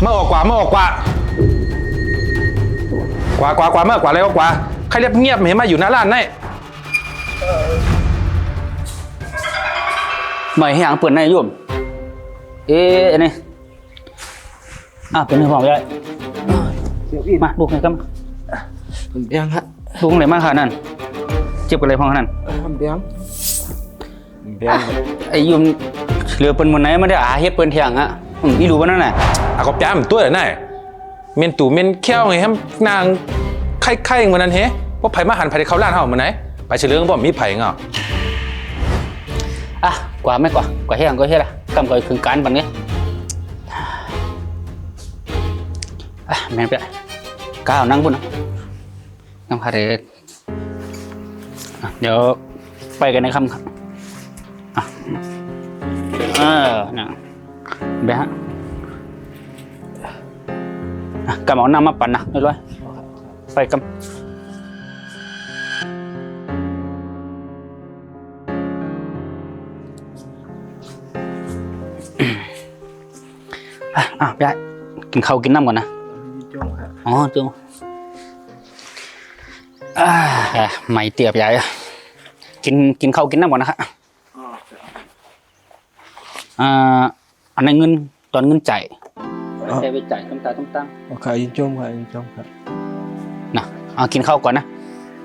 มาออกกว่าเมื่อกว่าเมื่อกว่าอะไรกว่าใครเรียบเงียบเห็นมาอยู่หน้าร้านนี่ไม่ให้หางเปิดในยุ่มอันนี้เป็นเรื่องของใหญ่มาดูกันครับเบียงฮะดูไหนมาขนาดนั้นเจ็บกันเลยพอขนาดนั้นเบียงไอ้ยุ่มเหลือเป็นมันไหนไม่ได้เฮ็ดเป็นเถียงฮะอีดูกันนั่นแหละก็ย้ำตัวไหนเมนตู่เมนเขี้ยวไงฮะนางไข่เหมือนนั้นเฮ้ว่าไผ่มาหันไผ่เขาล้านเฮาเหมือนไหนไปเฉลืองบ่มีไผ่เงากว่าไม่กว่าเฮ็ดก็เฮ็ดละกำก็คือการบันนี้แม่นไปก้าวนั่งบุญนะน้ำคาเรศเดี๋ยวไปกันในคำครับนะเบฮะกำเอาน้ำมาปั่นนะเรียบร้อยไปกำไปกินข้าวกินน้ำก่อนนะจุ๊งไม่เตียบใหญ่กินข้าวกินน้ำก่อนนะครับอันนั้นเงินตอนเงินจ่ายใช้ไปจ่ายต้มตาต้มตั้งโอเคยินจมค่ะยินจมค่ะนะกินข้าวก่อนนะ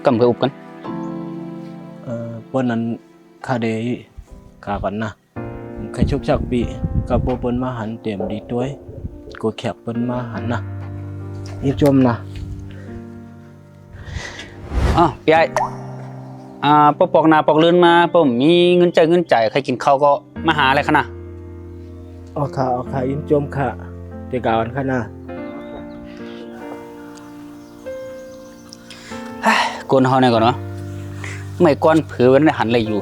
กำเพื่ออุบกันเปิ้ลนั้นคาเดย์กาก่อนนะใครชุกชักปีกับโบเปิ้ลมาหันเต็มดีด้วยกูแคบเปิ้ลมาหันนะยินจมนะพี่ไอ้ปอกนาปอกเลื่อนมาผมมีเงินจ่ายใครกินข้าวก็มาหาอะไรขนาดเอาค่ะยินจมค่ะเดี๋ยวก่อนค่ะนะก้นเขาเนี่ยก่อนเนาะไม่ก้อนเผือวันนี้หันอะไรอยู่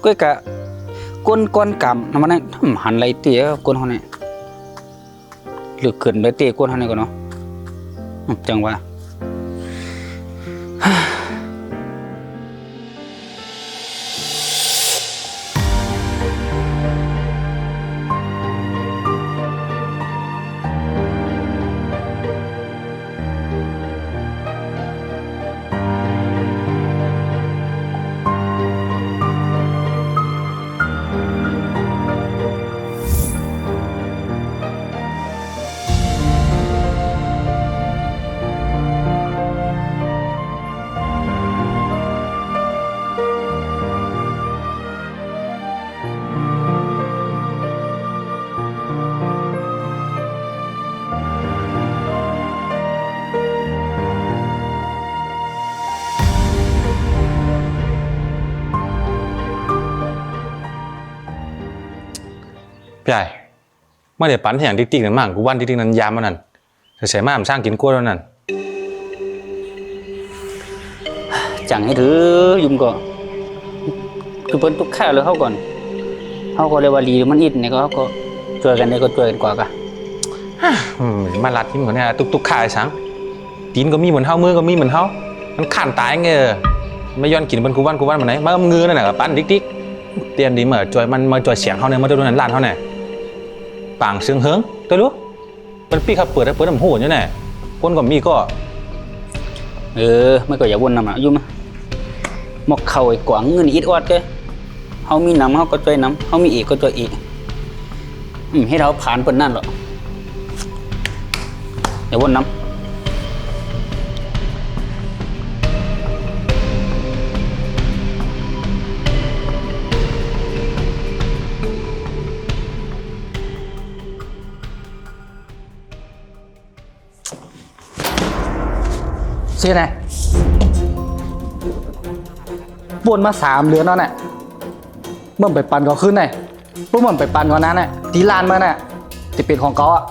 ก็กะก้นกำน้ำมันนี่หันอะไรเตี้ยก้นเขาเนี่ยหรือเกินไปเตี้ยก้นเขาเนี่ยก่อนเนาะจังวะพี่ใหญ่ไม่ได้ปั่นอย่างติ๊กๆนั่นมั่งกูวันติ๊กๆนั้นยามมันนั่นเสียมากสร้างกินกล้วยแล้วนั่นchẳngให้ถือยุ่มก็คือเพิ่นทุกข้าวเลยเขาก่อนเขาก็เลยว่าลีมันอิดเนี่ยก็ช่วยกันได้ก็ช่วยกันกว่ากันมาลัดที่เหมือนเนี่ยตุกๆขายสังตีนก็มีเหมือนเฮามือก็มีเหมือนเฮามันขันตายไงไม่ย้อนกินบนกูวันมันไหนมาเงือนั่นแหละปั่นติ๊กๆเตรียมดีเหมือนจอยมันมาจอยเสียงเขาเนี่ยมาดูนั่นล้านเขาเนี่ยป่างเสียงเฮิงตัวรู้เป็นปีขับเปิดน้ำหูอยู่เนี่ยคนก็มีก็ไม่ก็อย่าวนนำยุ่มหมกเข่าไอ้กวางเงินอิดอวดเลยเขามีน้ำเขาก็ช่วยน้ำเขามีอีกก็ช่วยอีกให้เราผ่านเปิดนั่นหรออย่าวนน้ำเสียไงปวนมา3 เดือนแล้วเนี่ยเมื่อไปปันก็ขึ้นไงพวกมันไปปันก่อนนั้นเนี่ยที่ลานมาเนี่ยจะเป็นของเขาอ่ะ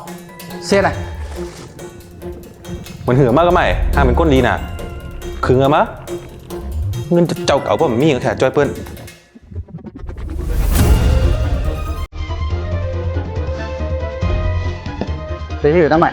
เสียไงเหมือนเหือมากก็ไม่ถ้าเป็นก้นดีน่ะคือเงินมะเงินเจ้าเก่าก็มีแค่จอยเปิ้ลไปที่อยู่ตั้งไหน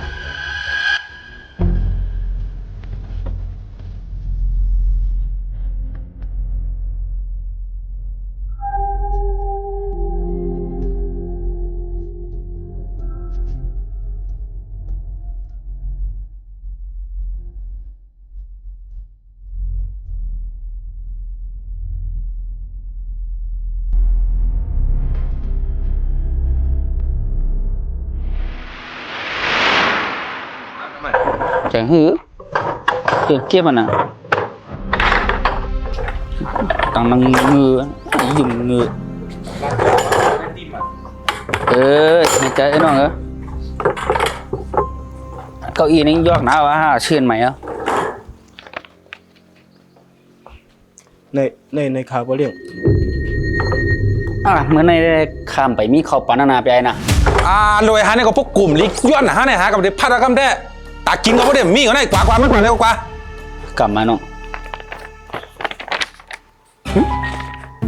แกงหื้อเก็บมันน่ะตังนังงือยุ่งงือในใจไอ้น้องเก้าอี้นี่ยอกหนาวะเชื่อนใหม่อ่ะ ในข่าวบ่เลี้ยง เมื่อในได้ข้ามไปมีเขาปานานาไปไอ้นะ โดยหาเนี่ยก็พวกกลุ่มลิกย้อนหาเนี่ยหากับเด็กพัดกำแท้ตากินก็บ่ได้มีก็ได้กว่ามันกว่าแล้วกว่าก ลับมาเนาะ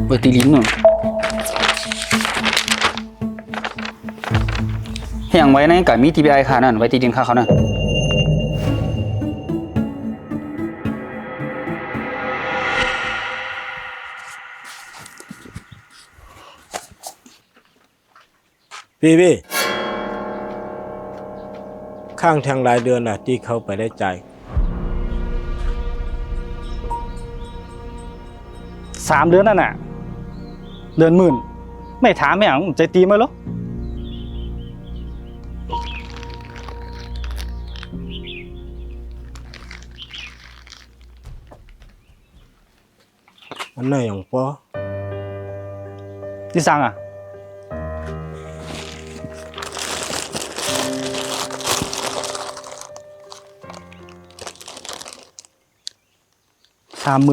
ไปตีลิ้นเนาะอย่างไว้ในกับมี TPI ค่ะนั่นไว้ตีดินค่าเขานั่น พี่ข้างทางรายเดือนน่ะที่เขาไปได้จ่าย 3 เดือนนั่นน่ะเดือนหมื่นไม่ถามไม่หยังใจตีมาหรอ อันไหนอย่างปอ ที่สั่งอ่ะ36,000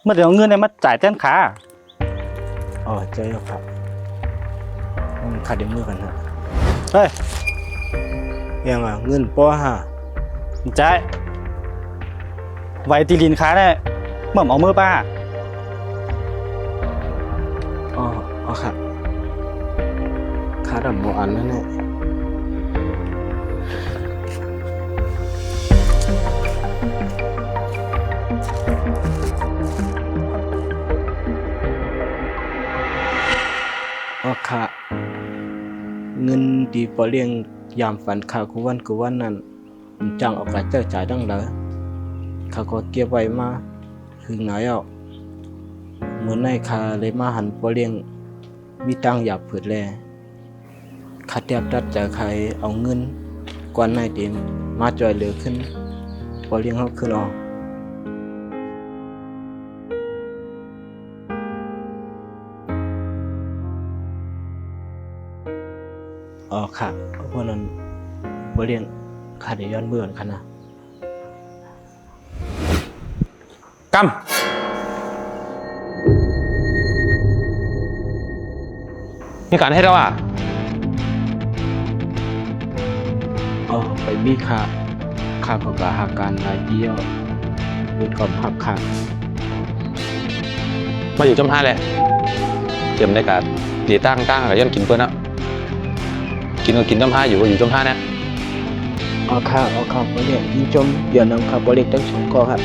เมื่อเดี๋ยวเอาเงินเนี่ยมาจ่ายแต้นขา อ๋อใจแล้วครับขาดเดี๋ยวมือกันฮะ เฮ้ย ยังเงินปอห้า จ่ายไว้ตีลินขาได้เมื่อเอามือป้า อ๋อครับขาดำบ่อันนั่นแหละค่ะเงินดีปอเลี้ยงยามฝันข่าวกูวันนั้นผมจ้างออกกาเจ้าจ่ายดังเลยเขาก็เก็บไว้มาถึงไหนอ่ะเหมือนในคาเลยมาหันปอเลี้ยงมีตังอยากเผิดแลข้าเตียบตัดจากใครเอาเงินกวนในเต็มมาจอยเหลือขึ้นปอเลี้ยงเขาขึ้นออกค่ะเพราะนั้นบ่เลี้ยงขาดย้อนเบื่อกันนะ กำมีการให้เราไปมีค่าของกาหาการรายเดียวหรือก่อนพักค่ะ มาอยู่จำห้าเลยเตรียมได้การเดี๋ยวตั้งกับย้อนกินเพื่อนนะกินก็กินจำห้าอยู่จำห้าเนี่ยค่ะบ่เลี้ยงยิ่งจมเดี๋ยวนำค่ะบ่เลี้ยงตั้ง2 กอครับ